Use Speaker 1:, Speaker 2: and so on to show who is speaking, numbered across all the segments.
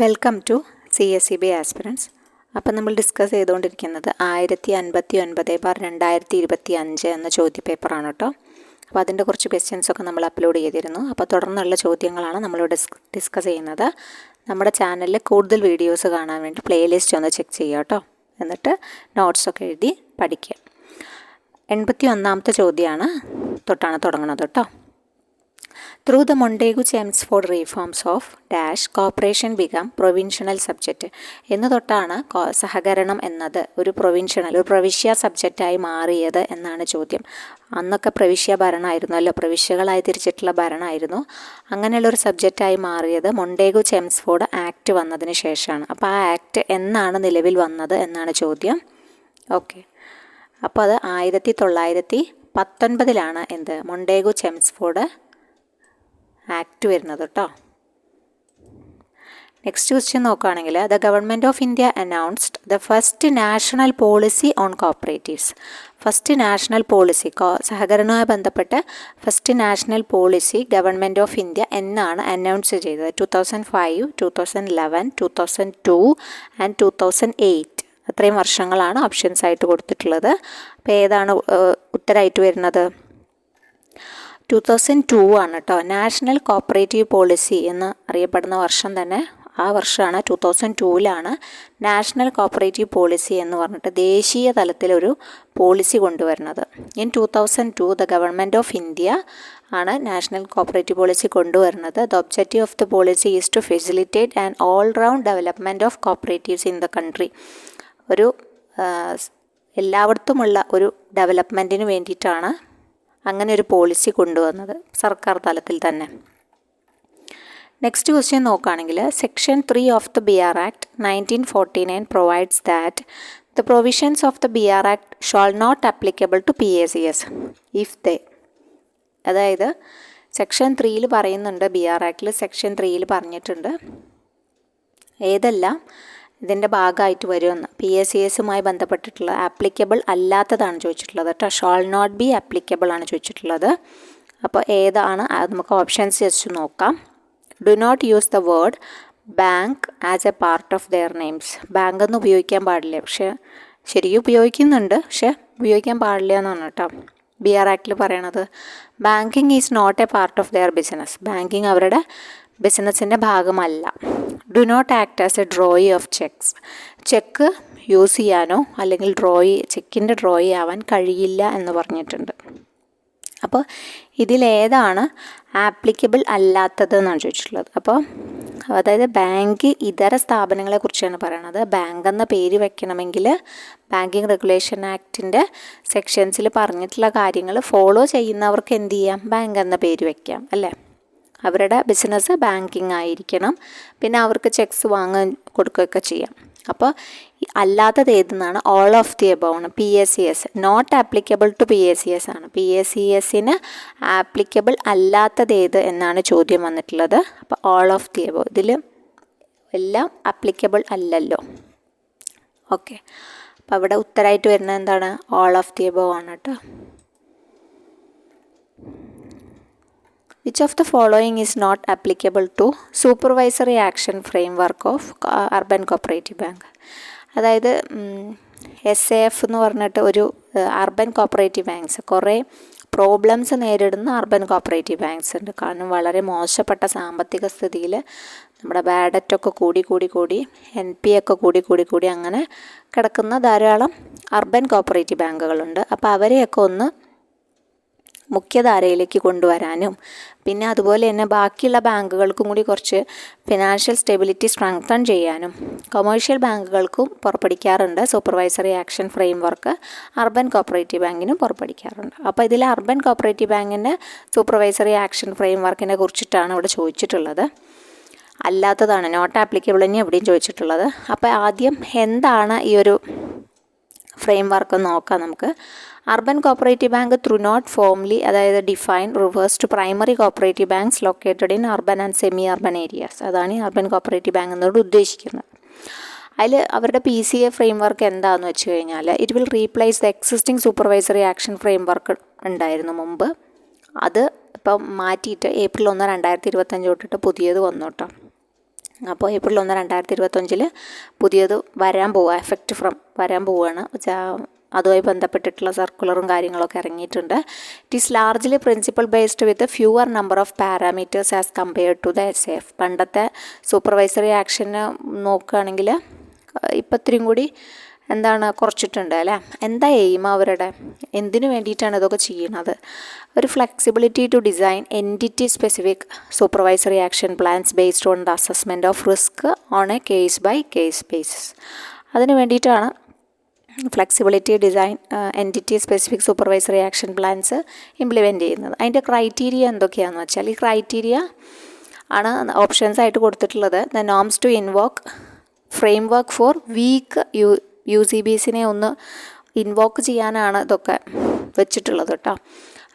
Speaker 1: Welcome to CSEB aspirants. അപ്പം നമ്മൾ discuss ചെയ്തുകൊണ്ടിരിക്കുന്നത് 1059/2025 എന്ന ചോദ്യപേപ്പറാണ് കേട്ടോ. അപ്പോൾ അതിൻ്റെ കുറച്ച് ക്വസ്റ്റ്യൻസൊക്കെ നമ്മൾ അപ്ലോഡ് ചെയ്തിരുന്നു. അപ്പോൾ തുടർന്നുള്ള ചോദ്യങ്ങളാണ് നമ്മളിവിടെ ഡിസ്കസ് ചെയ്യുന്നത്. നമ്മുടെ ചാനലിൽ കൂടുതൽ വീഡിയോസ് കാണാൻ വേണ്ടി പ്ലേലിസ്റ്റ് ഒന്ന് ചെക്ക് ചെയ്യുക കേട്ടോ. എന്നിട്ട് നോട്ട്സൊക്കെ എഴുതി പഠിക്കുക. 81ാമത്തെ ചോദ്യമാണ് തൊട്ടാണ് തുടങ്ങുന്നത് കേട്ടോ. Through the Montagu Chelmsford reforms of dash corporation become provincial subject എന്ന് തൊട്ടാണ് സഹകരണം എന്നത് ഒരു പ്രവിശ്യ സബ്ജക്റ്റായി മാറിയത് എന്നാണ് ചോദ്യം. അന്നൊക്കെ പ്രവിശ്യ ഭരണമായിരുന്നല്ലോ, പ്രവിശ്യകളായി തിരിച്ചിട്ടുള്ള ഭരണമായിരുന്നു. അങ്ങനെയുള്ളൊരു സബ്ജക്റ്റായി മാറിയത് മൊണ്ടേഗു-ചെംസ്ഫോർഡ് ആക്ട് വന്നതിന് ശേഷമാണ്. അപ്പോൾ ആ ആക്ട് എന്നാണ് നിലവിൽ വന്നത് എന്നാണ് ചോദ്യം. ഓക്കെ, അപ്പോൾ അത് 1919 എന്ത് മൊണ്ടേഗു-ചെംസ്ഫോർഡ് ആക്ട് വരുന്നത് കേട്ടോ. നെക്സ്റ്റ് ക്വസ്റ്റ്യൻ നോക്കുകയാണെങ്കിൽ the government of India announced the first national policy on cooperatives. First national policy സഹകരണവുമായി ബന്ധപ്പെട്ട് first national policy government of India എന്നാണ് അനൗൺസ് ചെയ്തത്? 2005, 2011, 2002 ആൻഡ് 2008. അത്രയും വർഷങ്ങളാണ് ഓപ്ഷൻസ് ആയിട്ട് കൊടുത്തിട്ടുള്ളത്. അപ്പോൾ ഏതാണ് ഉത്തരമായിട്ട് വരുന്നത്? 2002 ആണ് കേട്ടോ. നാഷണൽ കോപ്പറേറ്റീവ് പോളിസി എന്ന് അറിയപ്പെടുന്ന വർഷം തന്നെ ആ വർഷമാണ്. 2002 നാഷണൽ കോപ്പറേറ്റീവ് പോളിസി എന്ന് പറഞ്ഞിട്ട് ദേശീയ തലത്തിലൊരു പോളിസി കൊണ്ടുവരുന്നത്. In 2002 the government of India ആണ് നാഷണൽ കോപ്പറേറ്റീവ് പോളിസി കൊണ്ടുവരുന്നത്. The objective of the policy is to facilitate and all round development of cooperatives in the country. ഒരു എല്ലായിടത്തുമുള്ള ഒരു ഡെവലപ്മെൻറ്റിന് വേണ്ടിയിട്ടാണ് അങ്ങനെ ഒരു പോളിസി കൊണ്ടുവന്നത് സർക്കാർ തലത്തിൽ തന്നെ. നെക്സ്റ്റ് ക്വസ്റ്റ്യൻ നോക്കുകയാണെങ്കിൽ section 3 of the BR act 1949 provides that the provisions of the BR act shall not applicable to PACS if they. അതായത് സെക്ഷൻ 3 പറയുന്നുണ്ട്, BR ആക്ടിൽ സെക്ഷൻ 3 പറഞ്ഞിട്ടുണ്ട് ഏതെല്ലാം ഇതിൻ്റെ ഭാഗമായിട്ട് വരുമെന്ന്. PACSുമായി ബന്ധപ്പെട്ടിട്ടുള്ള ആപ്ലിക്കബിൾ അല്ലാത്തതാണ് ചോദിച്ചിട്ടുള്ളത് കേട്ടോ. ഷാൾ നോട്ട് ബി ആപ്ലിക്കബിൾ ആണ് ചോദിച്ചിട്ടുള്ളത്. അപ്പോൾ ഏതാണ് അത് നമുക്ക് ഓപ്ഷൻസ് ജസ്റ്റ് നോക്കാം. Do not use the word bank as a part of their names. Bank എന്ന് ഉപയോഗിക്കാൻ പാടില്ല, പക്ഷേ ശരിക്കും ഉപയോഗിക്കുന്നുണ്ട്, പക്ഷേ ഉപയോഗിക്കാൻ പാടില്ല എന്നാണ് കേട്ടോ BR ആക്ടിൽ പറയണത്. Banking is not a part of their business. Banking അവരുടെ ബിസിനസ്സിൻ്റെ ഭാഗമല്ല. Do not act as a drawee of cheques. Cheque use ചെയ്യാനോ അല്ലെങ്കിൽ ചെക്കിൻ്റെ ഡ്രോയി ആവാൻ കഴിയില്ല എന്ന് പറഞ്ഞിട്ടുണ്ട്. അപ്പോൾ ഇതിലേതാണ് ആപ്ലിക്കബിൾ അല്ലാത്തത് എന്നാണ് ചോദിച്ചിട്ടുള്ളത്. അപ്പോൾ അതായത് ബാങ്ക് ഇതര സ്ഥാപനങ്ങളെ കുറിച്ചാണ് പറയണത്. ബാങ്ക് എന്ന പേര് വെക്കണമെങ്കിൽ ബാങ്കിങ് റെഗുലേഷൻ ആക്ടിൻ്റെ സെക്ഷൻസിൽ പറഞ്ഞിട്ടുള്ള കാര്യങ്ങൾ ഫോളോ ചെയ്യുന്നവർക്ക് എന്ത് ചെയ്യാം? ബാങ്ക് എന്ന പേര് വയ്ക്കാം അല്ലേ. അവരുടെ ബിസിനസ് ബാങ്കിങ് ആയിരിക്കണം. പിന്നെ അവർക്ക് ചെക്സ് വാങ്ങാൻ കൊടുക്കുകയൊക്കെ ചെയ്യാം. അപ്പോൾ അല്ലാത്തത് ഏതെന്നാണ്? ഓൾ ഓഫ് ദി എബോവ് ആണ്. PACS not applicable to PACS ആണ്. PACSന് ആപ്ലിക്കബിൾ അല്ലാത്തത് ഏത് എന്നാണ് ചോദ്യം വന്നിട്ടുള്ളത്. അപ്പോൾ ഓൾ ഓഫ് ദി എബോവ്, ഇതിൽ എല്ലാം ആപ്ലിക്കബിൾ അല്ലല്ലോ. ഓക്കെ, അപ്പോൾ അവിടെ ഉത്തരമായിട്ട് വരുന്നത് എന്താണ്? ഓൾ ഓഫ് ദി എബോവ് ആണ് കേട്ടോ. Which of the following is not applicable to supervisory action framework of urban cooperative bank? അതായത് SAF എന്ന് പറഞ്ഞിട്ട് ഒരു അർബൻ കോപ്പറേറ്റീവ് ബാങ്ക്സ്, കുറേ പ്രോബ്ലംസ് നേരിടുന്ന അർബൻ കോപ്പറേറ്റീവ് ബാങ്ക്സ് ഉണ്ട്. കാരണം വളരെ മോശപ്പെട്ട സാമ്പത്തിക സ്ഥിതിയിൽ നമ്മുടെ ബാഡ് ഡെറ്റൊക്കെ കൂടി NP ഒക്കെ കൂടി അങ്ങനെ കിടക്കുന്ന ധാരാളം അർബൻ കോപ്പറേറ്റീവ് ബാങ്കുകളുണ്ട്. അപ്പോൾ അവരെയൊക്കെ ഒന്ന് മുഖ്യധാരയിലേക്ക് കൊണ്ടുവരാനും പിന്നെ അതുപോലെ തന്നെ ബാക്കിയുള്ള ബാങ്കുകൾക്കും കൂടി കുറച്ച് ഫിനാൻഷ്യൽ സ്റ്റെബിലിറ്റി സ്ട്രെങ്തൻ ചെയ്യാനും കൊമേഴ്ഷ്യൽ ബാങ്കുകൾക്കും പുറപ്പെടുവിക്കാറുണ്ട്. Supervisory action framework urban cooperative ബാങ്കിനും പുറപ്പെടുവിക്കാറുണ്ട്. അപ്പോൾ ഇതിൽ അർബൻ കോപ്പറേറ്റീവ് ബാങ്കിൻ്റെ സൂപ്പർവൈസറി ആക്ഷൻ ഫ്രെയിംവർക്കിനെ കുറിച്ചിട്ടാണ് ഇവിടെ ചോദിച്ചിട്ടുള്ളത്. അല്ലാത്തതാണ്, നോട്ട് ആപ്ലിക്കബിൾ തന്നെ എവിടെയും ചോദിച്ചിട്ടുള്ളത്. അപ്പോൾ ആദ്യം എന്താണ് ഈ ഒരു ഫ്രെയിംവർക്ക് നോക്കാം നമുക്ക്. Urban cooperative bank through not formally, അതായത് define, refers to primary cooperative banks located in urban and semi urban areas. അതാണ് ഈ അർബൻ കോപ്പറേറ്റീവ് ബാങ്ക് എന്നോട് ഉദ്ദേശിക്കുന്നത്. അതിൽ അവരുടെ PCA ഫ്രെയിംവർക്ക് എന്താണെന്ന് വെച്ച് കഴിഞ്ഞാൽ it will replace the existing supervisory action framework ഉണ്ടായിരുന്നു മുമ്പ്. അത് ഇപ്പം മാറ്റിയിട്ട് April 1, 2025 തൊട്ടിട്ട് പുതിയത് വന്നു കേട്ടോ. അപ്പോൾ ഏപ്രിൽ 1, 2025 പുതിയത് എഫക്റ്റ് ഫ്രം വരാൻ പോവുകയാണ്. അതുമായി ബന്ധപ്പെട്ടിട്ടുള്ള സർക്കുലറും കാര്യങ്ങളൊക്കെ ഇറങ്ങിയിട്ടുണ്ട്. It is largely principle based with fewer number of parameters as compared to the SF. പണ്ടത്തെ സൂപ്പർവൈസറി ആക്ഷന് നോക്കുകയാണെങ്കിൽ ഇപ്പം ഇത്രയും കൂടി കുറച്ചിട്ടുണ്ട് അല്ലേ. എന്താ എയിം അവരുടെ, എന്തിനു വേണ്ടിയിട്ടാണ് ഇതൊക്കെ ചെയ്യുന്നത്? ഒരു flexibility to design entity specific supervisory action plans based on the assessment of risk on a case by case basis. അതിന് വേണ്ടിയിട്ടാണ് flexibility design entity specific supervisory action plans implement ചെയ്യുന്നത്. അതിൻ്റെ ക്രൈറ്റീരിയ എന്തൊക്കെയാണെന്ന് വെച്ചാൽ, ഈ ക്രൈറ്റീരിയ ആണ് ഓപ്ഷൻസ് ആയിട്ട് കൊടുത്തിട്ടുള്ളത്. The norms to invoke framework for weak UCBസിനെ ഒന്ന് ഇൻവോക്ക് ചെയ്യാനാണ് ഇതൊക്കെ വെച്ചിട്ടുള്ളത് കേട്ടോ.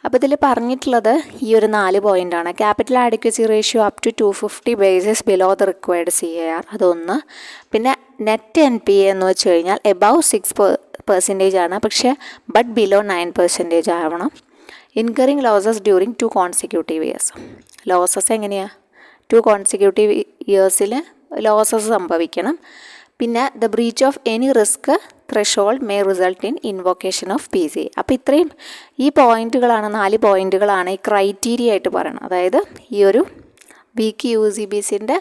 Speaker 1: അപ്പോൾ ഇതിൽ പറഞ്ഞിട്ടുള്ളത് ഈ ഒരു 4 പോയിൻ്റാണ്. Capital adequacy ratio up to 250 basis below the required CAR, അതൊന്ന്. പിന്നെ നെറ്റ് NPA എന്ന് വെച്ച് കഴിഞ്ഞാൽ എബവ് 6% ആണ്, പക്ഷേ ബട്ട് ബിലോ 9% ആവണം. Incurring losses during 2 consecutive years. Losses എങ്ങനെയാണ്? 2 കോൺസിക്യൂട്ടീവ് ഇയേഴ്സിൽ ലോസസ് സംഭവിക്കണം. പിന്നെ the breach of any risk threshold may result in invocation of PCA. അപ്പോൾ ഇത്രയും ഈ പോയിന്റുകളാണ്, 4 പോയിന്റുകളാണ് ഈ ക്രൈറ്റീരിയ ആയിട്ട് പറയുന്നത്. അതായത് ഈ ഒരു വീക്ക് UCBസിൻ്റെ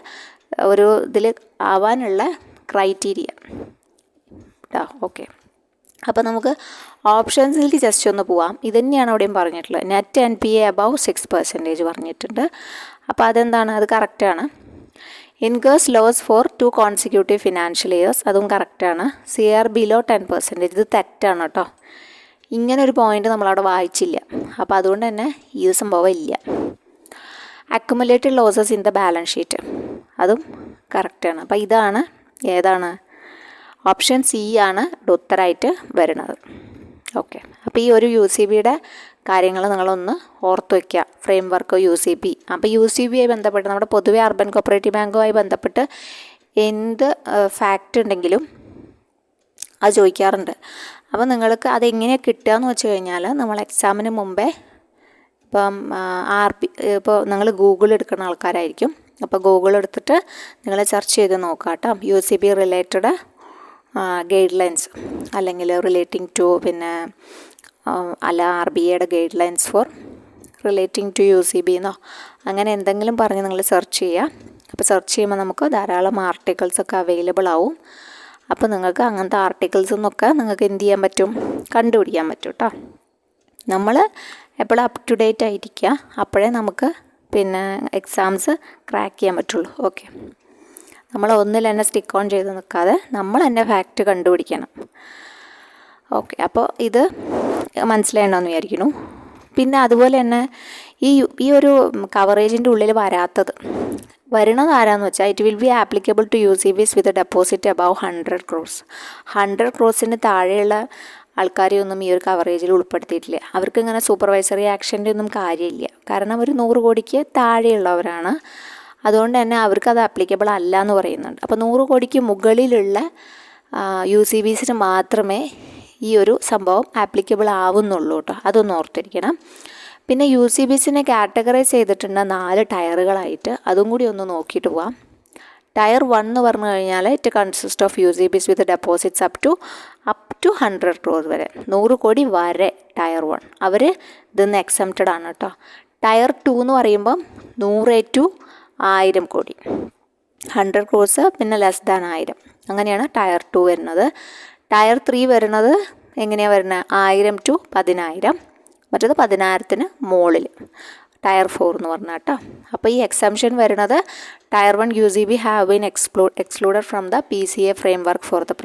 Speaker 1: ഒരു ഇതിൽ ആവാനുള്ള ക്രൈറ്റീരിയ കേട്ടോ. ഓക്കെ, അപ്പോൾ നമുക്ക് ഓപ്ഷൻസിൽ ജസ്റ്റ് ഒന്ന് പോവാം. ഇതുതന്നെയാണ് അവിടെയും പറഞ്ഞിട്ടുള്ളത്. നെറ്റ് NPA അബവ് 6% പറഞ്ഞിട്ടുണ്ട്. അപ്പോൾ അതെന്താണ്? അത് കറക്റ്റാണ്. Incurs loss for 2 consecutive financial years, അതും കറക്റ്റാണ്. CR ബിലോ 10%, ഇത് തെറ്റാണ് കേട്ടോ. ഇങ്ങനൊരു പോയിന്റ് നമ്മളവിടെ വായിച്ചില്ല, അപ്പോൾ അതുകൊണ്ട് തന്നെ ഈ സംഭവം ഇല്ല. Accumulated losses in the balance sheet, അതും കറക്റ്റാണ്. അപ്പോൾ ഇതാണ് ഏതാണ്? ഓപ്ഷൻ C ആണ് ഉത്തരമായിട്ട് വരുന്നത്. ഓക്കെ, അപ്പോൾ ഈ ഒരു UCBയുടെ കാര്യങ്ങൾ നിങ്ങളൊന്ന് ഓർത്ത് വയ്ക്കുക. Frame work UCB. അപ്പോൾ UCBയായി ബന്ധപ്പെട്ട് നമ്മുടെ പൊതുവെ അർബൻ കോപ്പറേറ്റീവ് ബാങ്കുമായി ബന്ധപ്പെട്ട് എന്ത് ഫാക്റ്റ് ഉണ്ടെങ്കിലും അത് ചോദിക്കാറുണ്ട്. അപ്പോൾ നിങ്ങൾക്ക് അതെങ്ങനെയാണ് കിട്ടുകയെന്ന് വെച്ച് കഴിഞ്ഞാൽ, നമ്മൾ എക്സാമിന് മുമ്പേ ഇപ്പം ഇപ്പോൾ നിങ്ങൾ ഗൂഗിൾ എടുക്കുന്ന ആൾക്കാരായിരിക്കും. അപ്പോൾ ഗൂഗിൾ എടുത്തിട്ട് നിങ്ങൾ സെർച്ച് ചെയ്ത് നോക്കാം കേട്ടോ. UCB റിലേറ്റഡ് ഗൈഡ് ലൈൻസ്, അല്ലെങ്കിൽ റിലേറ്റിംഗ് ടു, പിന്നെ അല്ല RBIയുടെ guidelines for relating to UCB എന്നോ അങ്ങനെ എന്തെങ്കിലും പറഞ്ഞ് നിങ്ങൾ സെർച്ച് ചെയ്യുക. അപ്പോൾ സെർച്ച് ചെയ്യുമ്പോൾ നമുക്ക് ധാരാളം ആർട്ടിക്കിൾസൊക്കെ അവൈലബിൾ ആവും. അപ്പോൾ നിങ്ങൾക്ക് അങ്ങനത്തെ ആർട്ടിക്കിൾസൊന്നൊക്കെ നിങ്ങൾക്ക് എന്ത് ചെയ്യാൻ പറ്റും? കണ്ടുപിടിക്കാൻ പറ്റും കേട്ടോ. നമ്മൾ എപ്പോഴും അപ് ടു ഡേറ്റ് ആയിരിക്കുക, അപ്പോഴേ നമുക്ക് പിന്നെ എക്സാംസ് ക്രാക്ക് ചെയ്യാൻ പറ്റുള്ളൂ. ഓക്കെ, നമ്മൾ ഒന്നിൽ തന്നെ സ്റ്റിക്ക് ഓൺ ചെയ്ത് നിൽക്കാതെ നമ്മൾ തന്നെ ഫാക്റ്റ് കണ്ടുപിടിക്കണം. ഓക്കെ, അപ്പോൾ ഇത് മനസ്സിലായിട്ടുണ്ടെന്ന് വിചാരിക്കുന്നു. പിന്നെ അതുപോലെ തന്നെ ഈ ഒരു കവറേജിൻ്റെ ഉള്ളിൽ വരുന്നത് ആരാന്ന് വെച്ചാൽ, it will be applicable to UCBs with deposit above 100 crores. 100 crores താഴെയുള്ള ആൾക്കാരെയൊന്നും ഈ ഒരു കവറേജിൽ ഉൾപ്പെടുത്തിയിട്ടില്ല. അവർക്ക് ഇങ്ങനെ സൂപ്പർവൈസറി ആക്ഷൻ്റെ ഒന്നും കാര്യമില്ല. കാരണം അവർ 100 കോടിക്ക് താഴെയുള്ളവരാണ്. അതുകൊണ്ട് തന്നെ അവർക്കത് ആപ്ലിക്കബിൾ അല്ല എന്ന് പറയുന്നുണ്ട്. അപ്പോൾ 100 കോടിക്ക് മുകളിലുള്ള UCBസിന് മാത്രമേ ഈ ഒരു സംഭവം ആപ്ലിക്കബിൾ ആവുന്നുള്ളൂ കേട്ടോ. അതൊന്ന് ഓർത്തിരിക്കണം. പിന്നെ UCBസിനെ കാറ്റഗറൈസ് ചെയ്തിട്ടുണ്ട് 4 ടയറുകളായിട്ട്. അതും കൂടി ഒന്ന് നോക്കിയിട്ട് പോവാം. ടയർ 1 എന്ന് പറഞ്ഞു കഴിഞ്ഞാൽ it consist of UCBs with deposits up to 100 crores വരെ, 100 കോടി വരെ ടയർ 1. അവർ ഇതിന്ന് എക്സംപ്റ്റഡ് ആണ് കേട്ടോ. ടയർ 2 എന്ന് പറയുമ്പം 100 to 1000 കോടി, 100 crores പിന്നെ ലെസ് ദാൻ 1000, അങ്ങനെയാണ് ടയർ 2 വരുന്നത്. ടയർ 3 വരുന്നത് എങ്ങനെയാണ് വരുന്നത്? 1000 to 10000, മറ്റത് 10000ന് മുകളിൽ ടയർ 4 എന്ന് പറഞ്ഞാൽ കേട്ടോ. അപ്പോൾ ഈ എക്സംഷൻ വരുന്നത് tier 1 UCB have been excluded from the PCA framework for the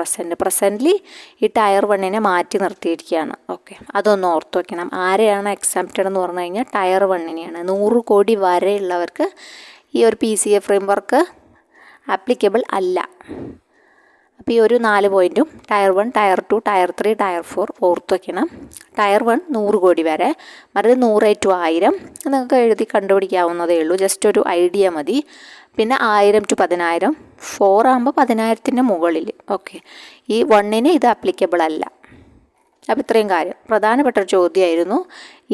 Speaker 1: presently ഈ ടയർ 1നെ മാറ്റി നിർത്തിയിരിക്കുകയാണ്. ഓക്കെ, അതൊന്ന് ഓർത്ത് വയ്ക്കണം. ആരെയാണ് എക്സംപ്റ്റഡ് എന്ന് പറഞ്ഞു കഴിഞ്ഞാൽ ടയർ 1നെയാണ്. 100 കോടി വരെയുള്ളവർക്ക് ഈ ഒരു PCA ഫ്രെയിം വർക്ക് ആപ്ലിക്കബിൾ അല്ല. അപ്പോൾ ഈ ഒരു 4 പോയിൻറ്റും ടയർ 1, ടയർ 2, ടയർ 3, ടയർ 4 ഓർത്ത് വയ്ക്കണം. ടയർ 1 100 കോടി വരെ, മറ്റത് 100 to 1000 നിങ്ങൾക്ക് എഴുതി കണ്ടുപിടിക്കാവുന്നതേ ഉള്ളൂ. ജസ്റ്റ് ഒരു ഐഡിയ മതി. പിന്നെ 1000 to 10000, 4 ആകുമ്പോൾ 10000ന് മുകളിൽ. ഓക്കെ, ഈ 1ന് ഇത് ആപ്ലിക്കബിൾ അല്ല. അപ്പോൾ ഇത്രയും കാര്യം പ്രധാനപ്പെട്ട ഒരു ചോദ്യമായിരുന്നു.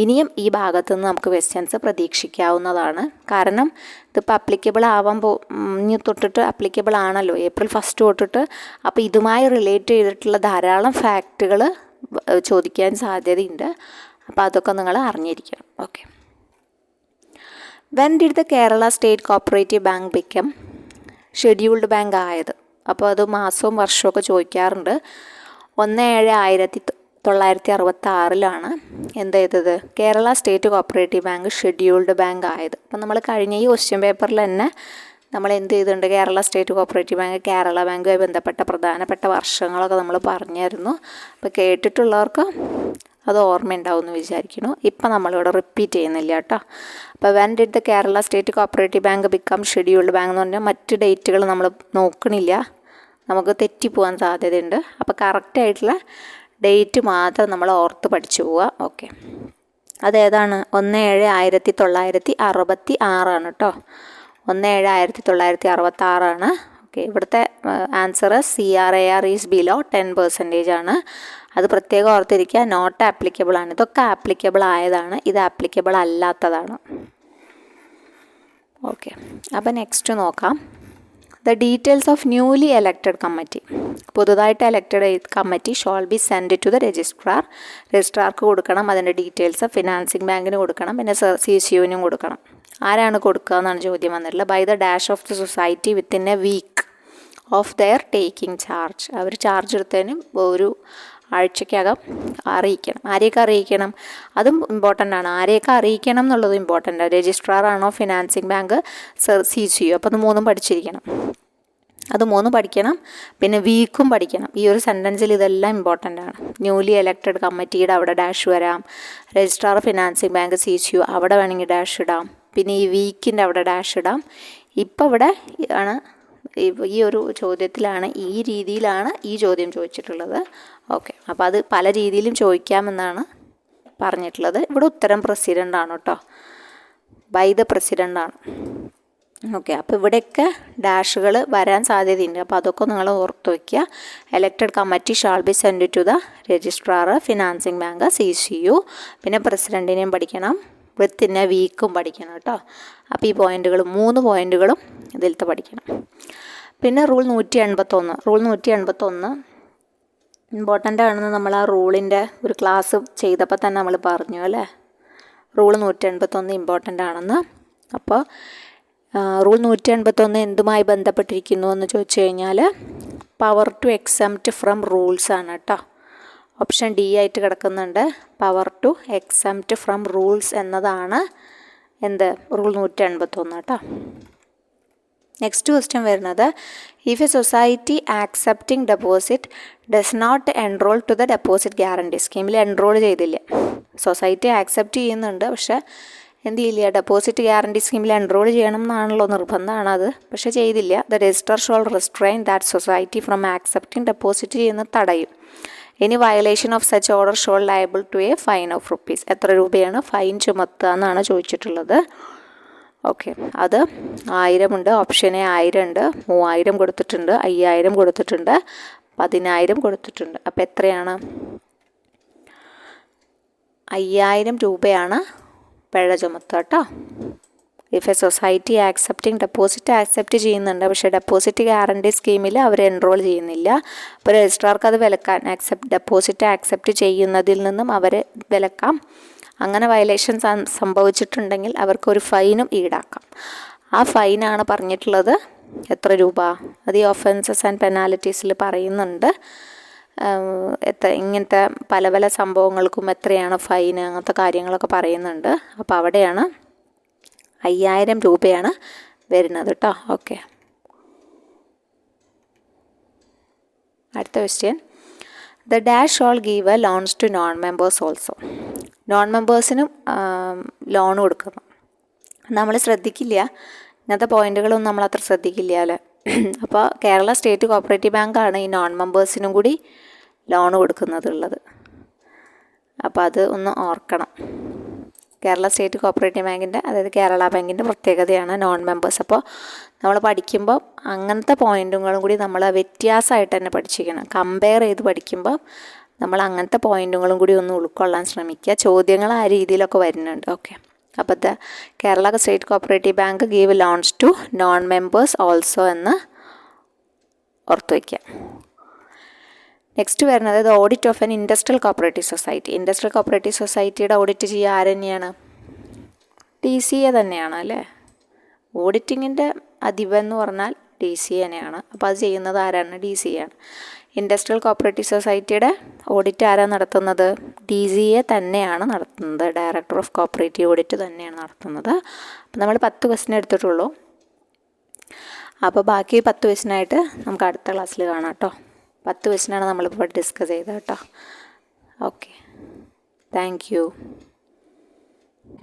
Speaker 1: ഇനിയും ഈ ഭാഗത്തു നിന്ന് നമുക്ക് ക്വസ്റ്റ്യൻസ് പ്രതീക്ഷിക്കാവുന്നതാണ്. കാരണം ഇതിപ്പോൾ അപ്ലിക്കബിൾ ഇനി തൊട്ടിട്ട് അപ്ലിക്കബിൾ ആണല്ലോ April 1 തൊട്ടിട്ട്. അപ്പോൾ ഇതുമായി റിലേറ്റ് ചെയ്തിട്ടുള്ള ധാരാളം ഫാക്റ്റുകൾ ചോദിക്കാൻ സാധ്യതയുണ്ട്. അപ്പോൾ അതൊക്കെ നിങ്ങൾ അറിഞ്ഞിരിക്കണം. Okay. When did the Kerala state cooperative bank become scheduled bank ആയത്? അപ്പോൾ അത് മാസവും വർഷമൊക്കെ ചോദിക്കാറുണ്ട്. 1/7/1966 എന്ത് ചെയ്തത്? Kerala state cooperative bank scheduled bank ആയത്. അപ്പം നമ്മൾ കഴിഞ്ഞ ഈ ക്വസ്റ്റ്യൻ പേപ്പറിൽ തന്നെ നമ്മൾ എന്ത് ചെയ്തിട്ടുണ്ട്? Kerala state cooperative bank Kerala ബാങ്കുമായി ബന്ധപ്പെട്ട പ്രധാനപ്പെട്ട വർഷങ്ങളൊക്കെ നമ്മൾ പറഞ്ഞായിരുന്നു. അപ്പോൾ കേട്ടിട്ടുള്ളവർക്ക് അത് ഓർമ്മയുണ്ടാവും എന്ന് വിചാരിക്കുന്നു. ഇപ്പം നമ്മളിവിടെ റിപ്പീറ്റ് ചെയ്യുന്നില്ല കേട്ടോ. അപ്പോൾ when did the Kerala state cooperative bank become scheduled bank എന്ന് പറഞ്ഞാൽ മറ്റ് ഡേറ്റുകൾ നമ്മൾ നോക്കണില്ല, നമുക്ക് തെറ്റിപ്പോകാൻ സാധ്യതയുണ്ട്. അപ്പോൾ കറക്റ്റായിട്ടുള്ള ഡേറ്റ് മാത്രം നമ്മൾ ഓർത്ത് പഠിച്ചു പോവുക. ഓക്കെ. അതേതാണ്? 1/7/1966 കേട്ടോ. 1/7/1966. ഓക്കെ. ഇവിടുത്തെ ആൻസർ CRAR ഈസ് ബിലോ 10% ആണ്. അത് പ്രത്യേകം ഓർത്തിരിക്കുക. നോട്ട് ആപ്ലിക്കബിൾ ആണ്. ഇതൊക്കെ ആപ്ലിക്കബിൾ ആയതാണ്, ഇത് ആപ്ലിക്കബിൾ അല്ലാത്തതാണ്. ഓക്കെ. അപ്പോൾ നെക്സ്റ്റ് നോക്കാം. The details of newly elected committee. പുതുതായിട്ട് elected committee shall be send to the registrar. രജിസ്ട്രാർക്ക് കൊടുക്കണം അതിൻ്റെ ഡീറ്റെയിൽസ്. ഫിനാൻസിങ് ബാങ്കിന് കൊടുക്കണം, പിന്നെ CCUവിനും കൊടുക്കണം. ആരാണ് കൊടുക്കുക എന്നാണ് ചോദ്യം വന്നിട്ടുള്ളത്. By the dash of the society within a week of their taking charge. അവർ ചാർജ് എടുത്തതിന് ഒരു ആഴ്ചക്കകം അറിയിക്കണം. ആരെയൊക്കെ അറിയിക്കണം? അതും ഇമ്പോർട്ടൻ്റ് ആണ്. ആരെയൊക്കെ അറിയിക്കണം എന്നുള്ളത് ഇമ്പോർട്ടൻ്റ് ആണ്. രജിസ്ട്രാർ ആണോ, ഫിനാൻസിങ് ബാങ്ക്, CCU. അപ്പോൾ അത് മൂന്നും പഠിച്ചിരിക്കണം. അത് മൂന്നും പഠിക്കണം. പിന്നെ വീക്കും പഠിക്കണം. ഈ ഒരു സെൻറ്റൻസിൽ ഇതെല്ലാം ഇമ്പോർട്ടൻ്റ് ആണ്. ന്യൂലി എലക്റ്റഡ് കമ്മിറ്റിയുടെ അവിടെ ഡാഷ് വരാം. രജിസ്ട്രാർ ഫിനാൻസിങ് ബാങ്ക് CCU അവിടെ വേണമെങ്കിൽ ഡാഷ് ഇടാം. പിന്നെ ഈ വീക്കിൻ്റെ അവിടെ ഡാഷ് ഇടാം. ഇപ്പോൾ ഇവിടെ ആണ് ഈ ഒരു ചോദ്യത്തിലാണ്, ഈ രീതിയിലാണ് ഈ ചോദ്യം ചോദിച്ചിട്ടുള്ളത്. ഓക്കെ. അപ്പോൾ അത് പല രീതിയിലും ചോദിക്കാമെന്നാണ് പറഞ്ഞിട്ടുള്ളത്. ഇവിടെ ഉത്തരം പ്രസിഡൻ്റ് ആണ് കേട്ടോ. ബൈ ദ പ്രസിഡൻ്റ് ആണ്. ഓക്കെ. അപ്പോൾ ഇവിടെയൊക്കെ ഡാഷുകൾ വരാൻ സാധ്യതയുണ്ട്. അപ്പോൾ അതൊക്കെ നിങ്ങൾ ഓർത്ത് വയ്ക്കുക. Elected committee shall be send to the registrar, financing bank, CCU. പിന്നെ പ്രസിഡൻറ്റിനെയും പഠിക്കണം, വിത്തിൻ്റെ വീക്കും പഠിക്കണം കേട്ടോ. അപ്പോൾ ഈ പോയിൻറ്റുകൾ 3 പോയിൻറ്റുകളും ഇതിലത്തെ പഠിക്കണം. പിന്നെ റൂൾ 181 ഇമ്പോർട്ടൻ്റ് ആണെന്ന് നമ്മൾ ആ റൂളിൻ്റെ ഒരു ക്ലാസ് ചെയ്തപ്പോൾ തന്നെ നമ്മൾ പറഞ്ഞു അല്ലേ. റൂൾ 181 ഇമ്പോർട്ടൻ്റ് ആണെന്ന്. അപ്പോൾ റൂൾ 181 എന്തുമായി ബന്ധപ്പെട്ടിരിക്കുന്നു എന്ന് ചോദിച്ചു കഴിഞ്ഞാൽ power to exempt from rules ആണ് കേട്ടോ. ഓപ്ഷൻ D ആയിട്ട് കിടക്കുന്നുണ്ട്. Power to exempt from rules എന്നതാണ് എന്ത്? റൂൾ 181 കേട്ടോ. നെക്സ്റ്റ് ക്വസ്റ്റ്യൻ വരുന്നത്, if a society accepting deposit does not enrol to the deposit guarantee സ്കീമിൽ എൻറോൾ ചെയ്തില്ല. സൊസൈറ്റി ആക്സെപ്റ്റ് ചെയ്യുന്നുണ്ട്, പക്ഷേ എന്ത് ചെയ്യില്ല, ഡെപ്പോസിറ്റ് ഗ്യാരണ്ടി സ്കീമിൽ എൻറോൾ ചെയ്യണം എന്നാണല്ലോ നിർബന്ധമാണ് അത്, പക്ഷേ ചെയ്തില്ല. The registrar shall restrain that society from accepting deposit ചെയ്യുന്നത് തടയും. ഇനി violation of such order shall liable to a fine of rupees. എത്ര രൂപയാണ് ഫൈൻ ചുമത്തുക എന്നാണ് ചോദിച്ചിട്ടുള്ളത്. ഓക്കെ. അത് 1000 ഉണ്ട്. ഓപ്ഷൻ A 1000 ഉണ്ട്, 3000 കൊടുത്തിട്ടുണ്ട്, 5000 കൊടുത്തിട്ടുണ്ട്, 10000 കൊടുത്തിട്ടുണ്ട്. അപ്പോൾ എത്രയാണ്? 5000 രൂപയാണ് പിഴ ചുമത്തുക കേട്ടോ. If a society accepting deposit accept ചെയ്യുന്നുണ്ട്, പക്ഷേ ഡെപ്പോസിറ്റ് ഗ്യാരണ്ടി സ്കീമിൽ അവർ എൻറോൾ ചെയ്യുന്നില്ല. അപ്പോൾ രജിസ്ട്രാർക്ക് അത് വിലക്കാൻ, ഡെപ്പോസിറ്റ് ആക്സെപ്റ്റ് ചെയ്യുന്നതിൽ നിന്നും അവരെ വിലക്കാം. അങ്ങനെ വയലേഷൻ സംഭവിച്ചിട്ടുണ്ടെങ്കിൽ അവർക്കൊരു ഫൈനും ഈടാക്കാം. ആ ഫൈനാണ് പറഞ്ഞിട്ടുള്ളത് എത്ര രൂപ? അത് ഈ ഒഫൻസസ് ആൻഡ് പെനാലിറ്റീസിൽ പറയുന്നുണ്ട്. ഇങ്ങനത്തെ പല പല സംഭവങ്ങൾക്കും എത്രയാണ് ഫൈൻ, അങ്ങനത്തെ കാര്യങ്ങളൊക്കെ പറയുന്നുണ്ട്. അപ്പോൾ അവിടെയാണ് 5000 രൂപയാണ് വരുന്നത് കേട്ടോ. ഓക്കെ. അടുത്ത question, the dash all give loans to non members also. Non മെമ്പേഴ്സിനും ലോൺ കൊടുക്കുന്നു. നമ്മൾ ശ്രദ്ധിക്കില്ല, ഇങ്ങനത്തെ പോയിന്റുകളൊന്നും നമ്മൾ അത്ര ശ്രദ്ധിക്കില്ല അല്ലേ. അപ്പോൾ കേരള സ്റ്റേറ്റ് കോപ്പറേറ്റീവ് ബാങ്കാണ് ഈ നോൺ മെമ്പേഴ്സിനും കൂടി ലോൺ കൊടുക്കുന്നതുള്ളത്. അപ്പോൾ അത് ഒന്ന് ഓർക്കണം. കേരള സ്റ്റേറ്റ് കോപ്പറേറ്റീവ് ബാങ്കിൻ്റെ, അതായത് കേരള ബാങ്കിൻ്റെ പ്രത്യേകതയാണ് നോൺ മെമ്പേഴ്സ്. അപ്പോൾ നമ്മൾ പഠിക്കുമ്പോൾ അങ്ങനത്തെ പോയിൻറ്റുകളും കൂടി നമ്മൾ വ്യത്യാസമായിട്ട് തന്നെ പഠിച്ചിരിക്കണം. കമ്പയർ ചെയ്ത് പഠിക്കുമ്പോൾ നമ്മൾ അങ്ങനത്തെ പോയിൻറ്റുകളും കൂടി ഒന്ന് ഉൾക്കൊള്ളാൻ ശ്രമിക്കുക. ചോദ്യങ്ങൾ ആ രീതിയിലൊക്കെ വരുന്നുണ്ട്. ഓക്കെ, അപ്പോൾ Kerala state cooperative bank give loans to non members also എന്ന് ഓർത്ത് വയ്ക്കുക. നെക്സ്റ്റ് വരുന്നത് the audit of an industrial cooperative society. Industrial cooperative സൊസൈറ്റിയുടെ ഓഡിറ്റ് ചെയ്യുക ആര് തന്നെയാണ്? DCA തന്നെയാണ് അല്ലേ. ഓഡിറ്റിങ്ങിൻ്റെ അധിപൻ എന്ന് പറഞ്ഞാൽ DCA തന്നെയാണ്. അപ്പോൾ അത് ചെയ്യുന്നത് ആരാണ്? DCA ആണ്. ഇൻഡസ്ട്രിയൽ കോപ്പറേറ്റീവ് സൊസൈറ്റിയുടെ ഓഡിറ്റ് ആരാണ് നടത്തുന്നത്? DCA തന്നെയാണ് നടത്തുന്നത്. ഡയറക്ടർ ഓഫ് കോപ്പറേറ്റീവ് ഓഡിറ്റ് തന്നെയാണ് നടത്തുന്നത്. അപ്പോൾ നമ്മൾ 10 ക്വസ്റ്റ്യൻ എടുത്തിട്ടുള്ളൂ. അപ്പോൾ ബാക്കി 10 ക്വസ്റ്റ്യനായിട്ട് നമുക്ക് അടുത്ത ക്ലാസ്സിൽ കാണാം കേട്ടോ. 10 ക്വസ്റ്റ്യനാണ് നമ്മളിപ്പോൾ ഡിസ്കസ് ചെയ്തത് കേട്ടോ. Okay, thank you.